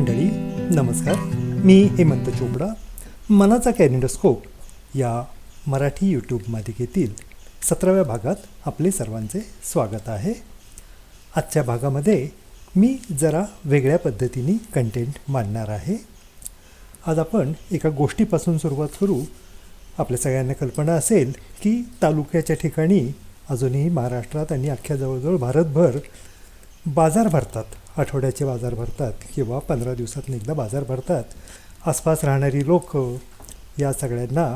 मंडळी नमस्कार. मी हेमंत चोपडा. मनाचा कॅलेंडोस्कोप या मराठी यूट्यूब मालिकेतील 17व्या भागात आपले सर्वांचे स्वागत आहे. आजच्या भागामध्ये मी जरा वेगळ्या पद्धतीने कंटेंट मांडणार आहे. आज आपण एका गोष्टीपासून सुरुवात करू. आपल्या सगळ्यांना कल्पना असेल की तालुक्याच्या ठिकाणी अजूनही महाराष्ट्रात आणि अख्ख्या जवळजवळ भारतभर बाजार भरतात. आठवड्याचे बाजार भरतात किंवा 15 दिवसातून एकदा बाजार भरतात. आसपास राहणारी लोक या सगळ्यांना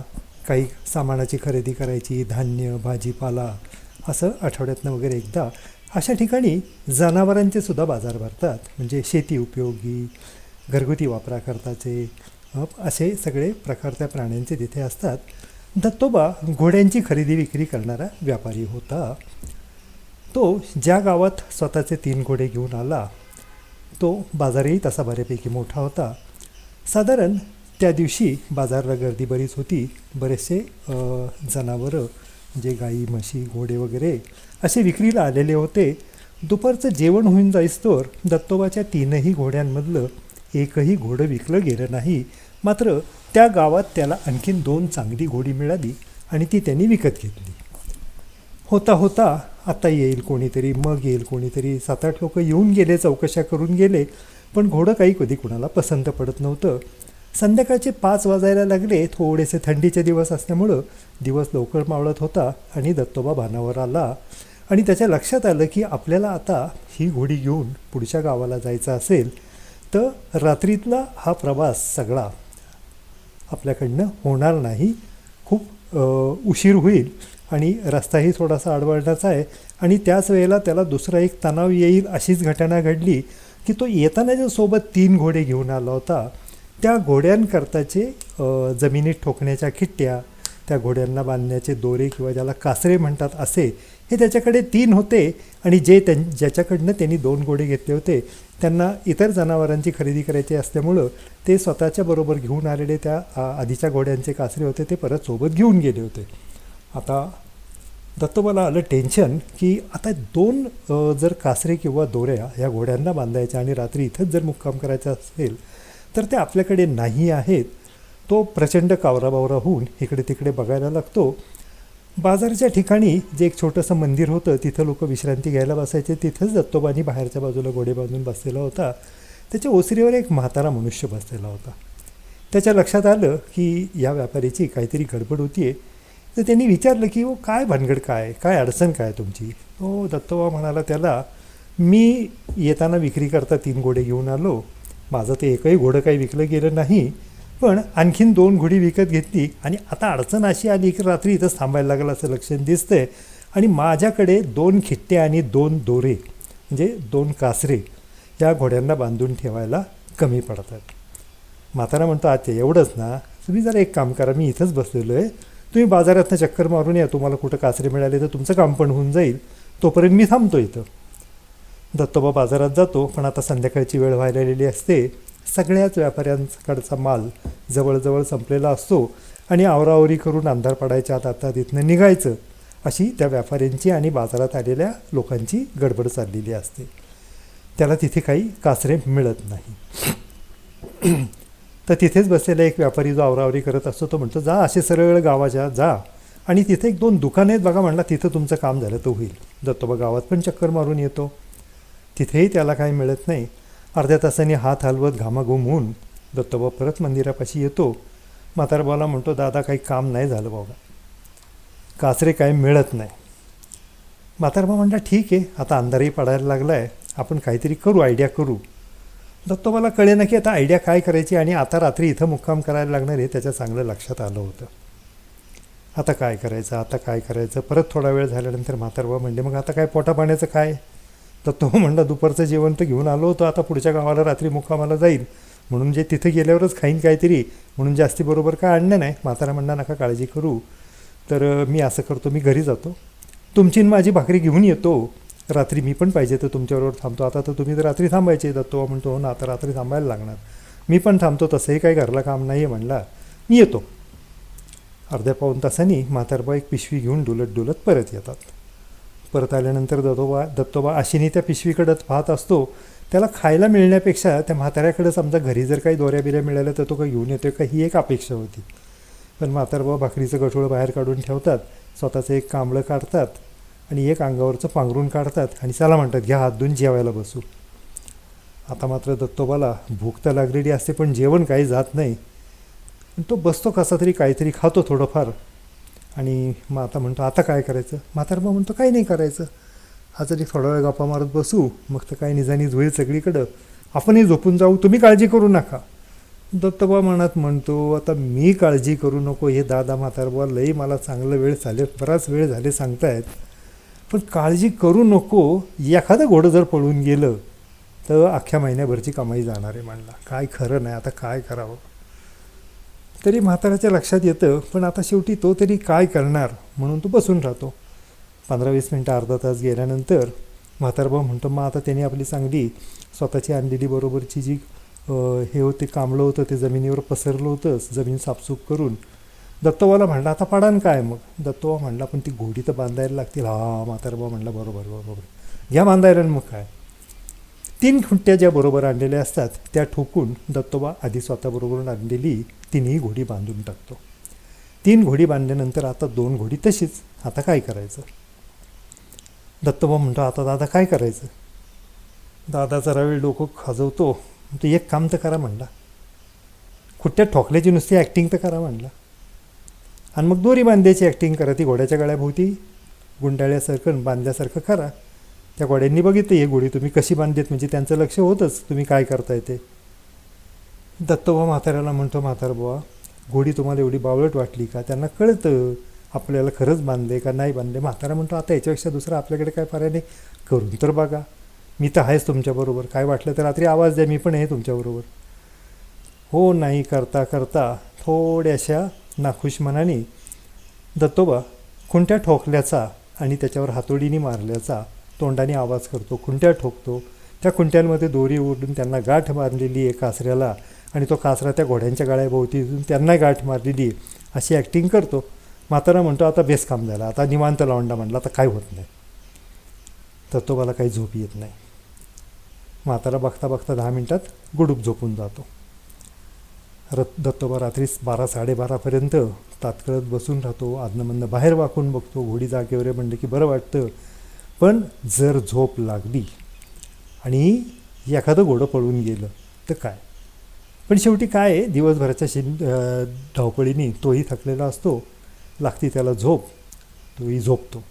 काही सामानाची खरेदी करायची, धान्य भाजीपाला असं आठवड्यातनं वगैरे एकदा अशा ठिकाणी जनावरांचे सुद्धा बाजार भरतात. म्हणजे शेती उपयोगी, घरगुती वापराकरताचे असे सगळे प्रकार त्या प्राण्यांचे तिथे असतात. दत्तोबा घोड्यांची खरेदी विक्री करणारा व्यापारी होता. तो ज्या गावात स्वतःचे 3 घोडे घेऊन आला तो बाजारही तसा बऱ्यापैकी मोठा होता. साधारण त्या दिवशी बाजारला गर्दी बरीच होती. बरेचसे जनावरं म्हणजे गाई म्हशी घोडे वगैरे असे विक्रीला आलेले होते. दुपारचं जेवण होऊन जाईस्तोवर दत्तोबाच्या 3ही घोड्यांमधलं एकही घोडं विकलं गेलं नाही. मात्र त्या गावात त्याला आणखीन 2 चांगली घोडी मिळाली आणि ती त्यांनी विकत घेतली. होता होता आता येईल कोणीतरी, मग येईल कोणीतरी. 7-8 लोक येऊन गेले, चौकशा करून गेले, पण घोडं काही कधी कुणाला पसंत पडत नव्हतं. संध्याकाळचे 5 वाजायला लागले. थोडेसे थंडीचे दिवस असल्यामुळं दिवस लवकर मावळत होता आणि दत्तोबा भानावर आला आणि त्याच्या लक्षात आलं की आपल्याला आता ही घोडी घेऊन पुढच्या गावाला जायचं असेल तर रात्रीतला हा प्रवास सगळा आपल्याकडनं होणार नाही. खूप उशीर होईल आणि रस्ताही थोडासा अडवळण्याचा आहे. आणि त्याच वेळेला त्याला दुसरा एक तणाव येईल. अशीच घटना घडली की तो येताना जो सोबत 3 घोडे घेऊन आला होता त्या घोड्यांकरताचे जमिनीत ठोकण्याच्या खिट्ट्या, त्या घोड्यांना बांधण्याचे दोरे किंवा ज्याला कासरे म्हणतात असे हे त्याच्याकडे 3 होते. आणि ज्याच्याकडनं त्यांनी 2 घोडे घेतले होते त्यांना इतर जनावरांची खरेदी करायची असल्यामुळं ते स्वतःच्या बरोबर घेऊन आलेले त्या आधीच्या घोड्यांचे कासरे होते ते परत सोबत घेऊन गेले होते. आता दत्तोबाला आलं टेन्शन की आता 2 जर कासरे किंवा दोऱ्या ह्या घोड्यांना बांधायच्या आणि रात्री इथंच जर मुक्काम करायचा असेल तर ते आपल्याकडे नाही आहेत. तो प्रचंड कावराबावरा होऊन इकडे तिकडे बघायला लागतो. बाजारच्या ठिकाणी जे एक छोटंसं मंदिर होतं तिथं लोक विश्रांती घ्यायला बसायचे. तिथंच दत्तोबानी बाहेरच्या बाजूला घोडे बांधून बसलेला होता. त्याच्या ओसरीवर एक म्हातारा मनुष्य बसलेला होता. त्याच्या लक्षात आलं की या व्यापारीची काहीतरी गडबड होती आहे. तर त्यांनी विचारलं की काय भानगड, काय अडचण काय तुमची. दत्तोबा म्हणाला त्याला, मी येताना विक्री करता 3 घोडे घेऊन आलो. माझं ते एकही घोडं काही विकलं गेलं नाही, पण आणखीन 2 घोडी विकत घेतली आणि आता अडचण अशी आली की रात्री इथंच थांबायला लागलं असं लक्षण दिसतंय. आणि माझ्याकडे 2 खिट्टे आणि 2 दोरे म्हणजे 2 कासरे या घोड्यांना बांधून ठेवायला कमी पडतात. म्हातारा म्हणतो, अच्छा एवढंच ना, तुम्ही जरा एक काम करा, मी इथंच बसलेलो आहे, तुम्ही बाजारातनं चक्कर मारून या, तुम्हाला कुठं कासरे मिळाले तर तुमचं काम पण होऊन जाईल, तोपर्यंत मी थांबतो इथं. दत्तोबा बाजारात जातो. पण आता संध्याकाळची वेळ व्हायलेली असते. सगळ्याच व्यापाऱ्यांकडचा माल जवळजवळ संपलेला असतो आणि आवरावरी करून अंधार पडायच्या आता तिथनं निघायचं अशी त्या व्यापाऱ्यांची आणि बाजारात आलेल्या लोकांची गडबड चाललेली असते. त्याला तिथे काही कासरे मिळत नाही. तर तिथेच बसलेला एक व्यापारी जो आवरावरी करत असतो तो म्हणतो, जा असे सरळ गावाच्या जा आणि तिथे 1-2 दुकानं आहेत बघा, म्हणला तिथं तुमचं काम झालं तर होईल. दत्तोबा गावात पण चक्कर मारून येतो. तिथेही त्याला काही मिळत नाही. अर्ध्या तासाने हात हलवत घामाघूम होऊन दत्तोबा परत मंदिरापाशी येतो. म्हातारबाला म्हणतो, दादा काही काम नाही झालं बाबा, कासरे काही मिळत नाही. म्हातारबा म्हणला, ठीक आहे, आता अंधारही पडायला लागला आहे, आपण काहीतरी करू, आयडिया करू. दत्तोबाला कळे ना की आता आयडिया काय करायची आणि आता रात्री इथं मुक्काम करायला लागणार हे त्याच्या चांगलं लक्षात आलं होतं. आता काय करायचं. परत थोडा वेळ झाल्यानंतर म्हातारबा म्हणले, मग आता काय पोटापाण्याचं काय. दत्तोबा म्हणला, दुपारचं जेवण तर घेऊन आलो होतो, आता पुढच्या गावाला रात्री मुक्कामाला जाईल म्हणून जे तिथे गेल्यावरच खाईन काहीतरी, म्हणून जास्ती बरोबर काय आणलं नाही. म्हातारा म्हणला, नका काळजी करू, तर मी असं करतो, मी घरी जातो, तुमची माझी भाकरी घेऊन येतो, रात्री मी पण पाहिजे तर तुमच्याबरोबर थांबतो. आता तर तुम्ही तर रात्री थांबायचे. दत्तोबा म्हणतो, हो ना, आता रात्री थांबायला लागणार, मी पण थांबतो, तसंही काही घरला काम नाही आहे म्हणला, मी येतो. अर्ध्या पाऊण तासांनी म्हातारबा एक पिशवी घेऊन डुलत परत येतात. परत आल्यानंतर दत्तोबा आशेने त्या पिशवीकडंच पाहत असतो. त्याला खायला मिळण्यापेक्षा त्या म्हाताऱ्याकडंच आमच्या घरी जर काही दोऱ्या बिऱ्या मिळाल्या तर तो काही घेऊन येतो का ही एक अपेक्षा होती. पण म्हातारबाबा भाकरीचं गठोळं बाहेर काढून ठेवतात, स्वतःचं एक कांबळं काढतात आणि एक अंगावरचं पांघरून काढतात आणि चला म्हणतात घ्या हात धुवून जेवायला बसू. आता मात्र दत्तोबाला भूक तर लागलेली असते पण जेवण काही जात नाही. तो बसतो कसा तरी काहीतरी खातो थोडंफार आणि मग आता म्हणतो आता काय करायचं. म्हातारबा म्हणतो काही नाही करायचं, आज तरी थोडा वेळ गप्पा मारत बसू, मग तर काही निजानीच होईल सगळीकडं, आपणही झोपून जाऊ, तुम्ही काळजी करू नका. दत्तोबा मनात म्हणतो आता मी काळजी करू नको, हे दादा म्हातारबा लई मला चांगलं वेळ झाले, बराच वेळ झाले सांगतायत, पण काळजी करू नको, एखादं घोडं जर पळून गेलं तर अख्ख्या महिन्याभरची कमाई जाणार आहे म्हणला. काय खरं नाही, आता काय करावं. तरी म्हाताऱ्याच्या लक्षात येतं, पण आता शेवटी तो तरी काय करणार म्हणून तो बसून राहतो. 15-20 मिनटं अर्धा तास गेल्यानंतर म्हातारबा म्हणतो मग आता त्याने आपली चांगली स्वतःची आणलेली बरोबरची जी हे होते कांबलं होतं ते जमिनीवर पसरलं होतं, जमीन साफसूफ करून दत्तोबाला म्हणला आता पाडान काय. मग दत्तोबा म्हणला पण ती घोडी तर बांधायला लागतील. हा म्हातारबा म्हणला बरोबर बरोबर घ्या बांधायला. मग काय 3 खुंट्या ज्या बरोबर आणलेल्या असतात त्या ठोकून दत्तोबा आधी स्वतःबरोबर आणलेली 3ही घोडी बांधून टाकतो. 3 घोडी बांधल्यानंतर आता 2 घोडी तशीच. आता काय करायचं. दत्तोबा म्हणतो आता दादा काय करायचं. दादा जरा वेळ डोकं खाजवतो, तो एक काम तर करा म्हणला, खुट्ट्यात ठोकल्याची नुसती ॲक्टिंग तर करा म्हणला आणि मग दोरी बांधायची ॲक्टिंग करा. ती घोड्याच्या गळ्याभोवती गुंडाळ्यासारखं बांधल्यासारखं करा. त्या घोड्यांनी बघितलं ही घोडी तुम्ही कशी बांधलीत, म्हणजे त्यांचं लक्ष होतंच तुम्ही काय करताय ते. दत्तोबा म्हाताऱ्याला म्हणतो म्हातारबुवा घोडी तुम्हाला एवढी बावळट वाटली का, त्यांना कळतं आपल्याला खरंच बांधले का नाही बांधले. म्हातारा म्हणतो आता याच्यापेक्षा दुसरं आपल्याकडे काय पर्याय नाही, करून तर बघा, मी तर आहेच तुमच्याबरोबर, काय वाटलं तर रात्री आवाज द्या, मी पण आहे तुमच्याबरोबर. हो नाही करता करता थोड्याशा नाखुश मनाने दत्तोबा खुंट्या ठोकल्याचा आणि त्याच्यावर हातोडीने मारल्याचा तोंडाने आवाज करतो. खुंट्या ठोकतो, त्या खुंट्यांमध्ये दोरी ओढून त्यांना गाठ मारलेली आहे कासऱ्याला आणि तो कासरा त्या घोड्यांच्या गळ्याभोवती त्यांना गाठ मारलेली अशी ॲक्टिंग करतो. म्हातारा म्हणतो आता बेस काम झाला, आता निवांत लावंडा म्हणला, आता काय होत नाही. दत्तोबाला काही झोप येत नाही. म्हातारा बघता बघता 10 मिनटात गुडूप झोपून जातो. दत्तोबा रात्री 12-12:30पर्यंत तात्कळत बसून राहतो. आदनमधनं बाहेर वाकून बघतो, घोडी जागेवर म्हणलं की बरं वाटतं. पण जर झोप लागली आणि एखादं घोडं पळून गेलं तर काय. पण शेवटी काय आहे, दिवसभराच्या धावपळीने तोही थकलेला असतो, लागती त्याला झोप, तोही झोपतो.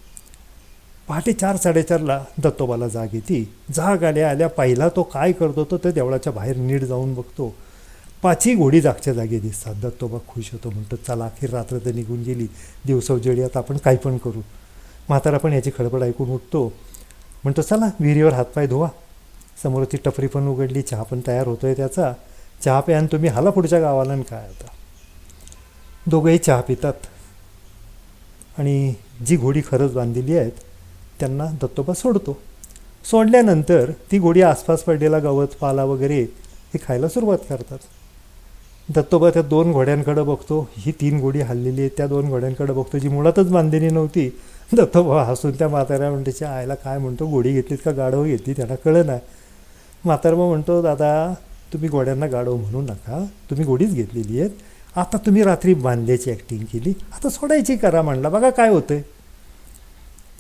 पहाटे 4-4:30ला दत्तोबाला जाग येते. जाग आल्या पहिला तो काय करतो तो त्या देवळाच्या बाहेर नीट जाऊन बघतो. 5ही घोडी जागच्या जागी दिसतात. दत्तोबा खुश होतो, म्हणतो चला अखेर रात्र तर निघून गेली, दिवसाउजेडी आता आपण काही पण करू. म्हातारा पण याची खडबड ऐकून उठतो, म्हणतो चला विहिरीवर हातपाय धुवा. समोरची टपरी पण उघडली, चहा पण तयार होतोय त्याचा. चहा प्यान तुम्ही हाला पुढच्या गावाला आणि काय. आता दोघंही चहा पितात आणि जी घोडी खरंच बांधलेली आहेत त्यांना दत्तोबा सोडतो. सोडल्यानंतर ती घोडी आसपास पडलेला गवत पाला वगैरे हे खायला सुरुवात करतात. दत्तोबा त्या 2 घोड्यांकडं बघतो, ही 3 घोडी हल्लेली आहे, त्या 2 घोड्यांकडं बघतो जी मुळातच बांधलेली नव्हती. दत्तोबा हसून त्या म्हाताऱ्या म्हणतेच्या आईला काय म्हणतो, घोडी घेतलीत का गाढव घेतली त्यांना कळलं नाही. म्हातारबा म्हणतो दादा तुम्ही घोड्यांना गाढव म्हणू नका, तुम्ही घोडीच घेतलेली आहेत, आता तुम्ही रात्री बांधल्याची ॲक्टिंग केली, आता सोडायची करा म्हणला, बघा काय होतंय.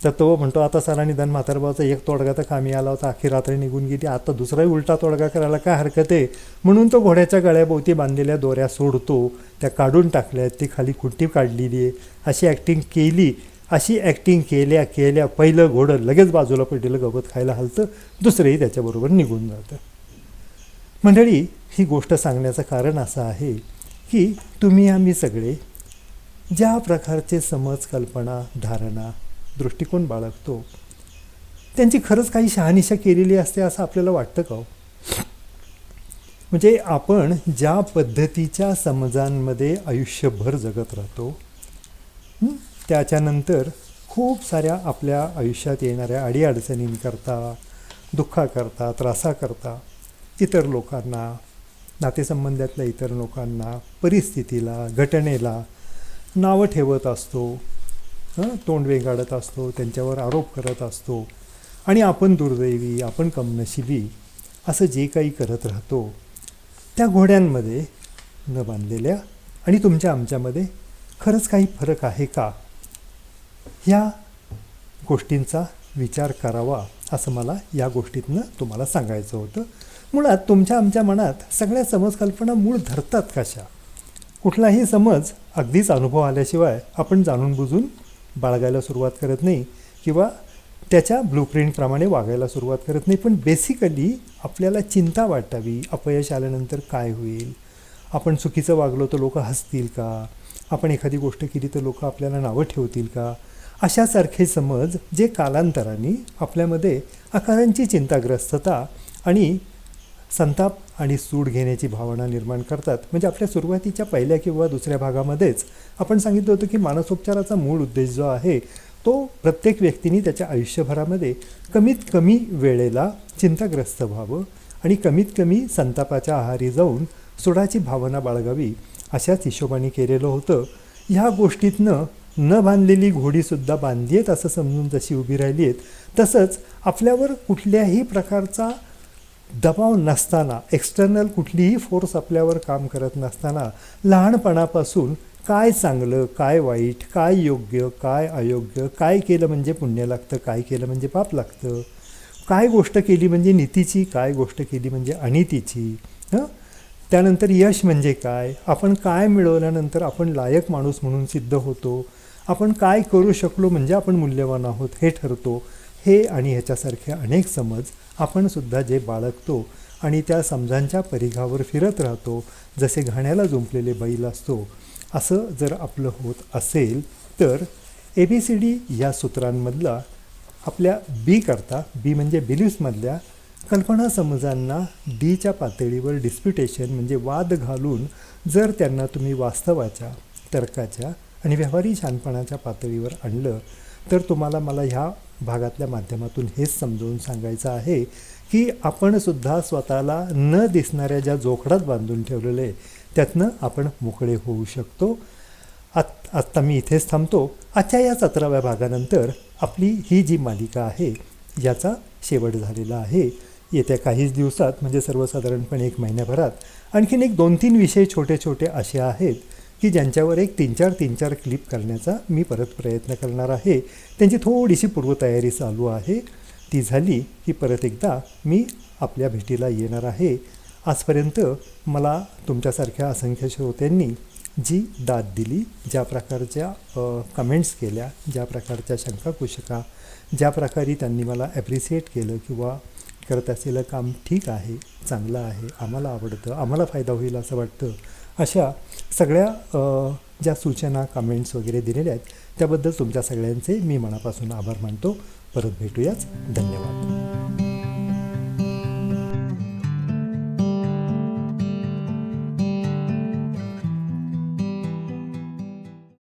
दत्तोबा म्हणतो आता सारा निदान म्हातारबाचा एक तोडगा तर कामी आला होता, अख्खी रात्र निघून गेली, आता दुसराही उलटा तोडगा करायला काय हरकत आहे. म्हणून तो घोड्याच्या गळ्याभोवती बांधलेल्या दोऱ्या सोडतो, त्या काढून टाकल्यात, ती खाली खुंटी काढलेली आहे, अशी ॲक्टिंग केली. अशी ॲक्टिंग केल्या पहिलं घोडं लगेच बाजूला पडलेलं गवत खायला हलतं, दुसरंही त्याच्याबरोबर निघून जातं. मंडळी ही गोष्ट सांगण्याचं कारण असं आहे की तुम्ही आम्ही सगळे ज्या प्रकारचे समज, कल्पना, धारणा, दृष्टिकोन बाळगतो त्यांची खरंच काही शहानिशा केलेली असते असं आपल्याला वाटतं का. म्हणजे आपण ज्या पद्धतीच्या समजांमध्ये आयुष्यभर जगत राहतो त्याच्यानंतर खूप साऱ्या आपल्या आयुष्यात येणाऱ्या अडीअडचणींकरता, दुःखाकरता, त्रासाकरता इतर लोकांना, नातेसंबंधातल्या इतर लोकांना, परिस्थितीला, घटनेला नावं ठेवत असतो, तोंड वेगाडत असतो, त्यांच्यावर आरोप करत असतो आणि आपण दुर्दैवी, आपण कमनशिबी असं जे काही करत राहतो त्या घोड्यांमध्ये न बांधलेल्या आणि तुमच्या आमच्यामध्ये खरंच काही फरक आहे का, ह्या गोष्टींचा विचार करावा असं मला या गोष्टीतनं तुम्हाला सांगायचं होतं. मुळात तुमच्या आमच्या मनात सगळ्या समजकल्पना मूळ धरतात कशा? कुठलाही समज अगदीच अनुभव आल्याशिवाय आपण जाणून बुजून बाळगायला सुरुवात करत नाही किंवा त्याच्या ब्लूप्रिंटप्रमाणे वागायला सुरुवात करत नाही. पण बेसिकली आपल्याला चिंता वाटावी, अपयश आल्यानंतर काय होईल, आपण चुकीचं वागलो तर लोक हसतील का, आपण एखादी गोष्ट केली तर लोक आपल्याला नावं ठेवतील का, अशासारखे समज जे कालांतराने आपल्यामध्ये आकारांची चिंताग्रस्तता आणि संताप आणि सूड घेण्याची भावना निर्माण करतात. म्हणजे आपल्या सुरुवातीच्या पहिल्या किंवा दुसऱ्या भागामध्येच आपण सांगितलं होतं की मानसोपचाराचा मूळ उद्देश जो आहे तो प्रत्येक व्यक्तीने त्याच्या आयुष्यभरामध्ये कमीत कमी वेळेला चिंताग्रस्त व्हावं आणि कमीत कमी संतापाच्या आहारी जाऊन सुडाची भावना बाळगावी अशाच हिशोबाने केलेलं होतं. ह्या गोष्टीतनं न बांधलेली घोडीसुद्धा बांधली आहेत असं समजून जशी उभी राहिली आहेत, तसंच आपल्यावर कुठल्याही प्रकारचा दबाव नसताना, एक्सटर्नल कुठलीही फोर्स आपल्यावर काम करत नसताना, लहानपणापासून काय चांगलं, काय वाईट, काय योग्य, काय अयोग्य, काय केलं म्हणजे पुण्य लागतं, काय केलं म्हणजे पाप लागतं, काय गोष्ट केली म्हणजे नीतीची, काय गोष्ट केली म्हणजे अनितीची, त्यानंतर यश म्हणजे काय, आपण काय मिळवल्यानंतर आपण लायक माणूस म्हणून सिद्ध होतो, आपण काय करू शकलो म्हणजे आपण मूल्यवान आहोत हे ठरतो. हे आणि ह्याच्यासारखे अनेक समज आपणसुद्धा जे बाळगतो आणि त्या समजांच्या परिघावर फिरत राहतो, जसे घाण्याला जुंपलेले बैल असतो, असं जर आपलं होत असेल तर ABCD या सूत्रांमधला आपल्या बी करता, बी म्हणजे बिलीफ्समधल्या कल्पना समजांना डीच्या पातळीवर डिस्प्युटेशन म्हणजे वाद घालून जर त्यांना तुम्ही वास्तवाच्या, तर्काच्या आणि व्यवहारी शहाणपणाच्या पातळीवर आणलं तर तुम्हाला मला ह्या भागातल्या माध्यमातून हेच समजावून सांगायचं आहे की आपणसुद्धा स्वतःला न दिसणाऱ्या ज्या जोखडात बांधून ठेवलेलं आहे त्यातनं आपण मोकळे होऊ शकतो. आत्ता मी इथेच थांबतो. आजच्या या 17व्या भागानंतर आपली ही जी मालिका आहे याचा शेवट झालेला आहे. येत्या काहीच दिवसात म्हणजे सर्वसाधारणपणे 1 महिन्याभरात आणखीन एक 2-3 विषय छोटे छोटे असे आहेत की ज्यांच्यावर एक 3-4 क्लिप करण्याचा मी परत प्रयत्न करणार आहे. त्यांची थोडीशी पूर्वतयारी चालू आहे. ती झाली की परत एकदा मी आपल्या भेटीला येणार आहे. आजपर्यंत मला तुमच्यासारख्या असंख्य श्रोत्यांनी जी दाद दिली, ज्या प्रकारच्या कमेंट्स केल्या, ज्या प्रकारच्या शंकाकुशका, ज्या प्रकारे त्यांनी मला ॲप्रिसिएट केलं किंवा करत असलेलं काम ठीक आहे, चांगलं आहे, आम्हाला आवडतं, आम्हाला फायदा होईल असं वाटतं, अशा सगळ्या ज्या सूचना, कमेंट्स वगैरे दिलेल्या आहेत त्याबद्दल तुमच्या सगळ्यांचे मी मनापासून आभार मानतो. परत भेटूयाच. धन्यवाद.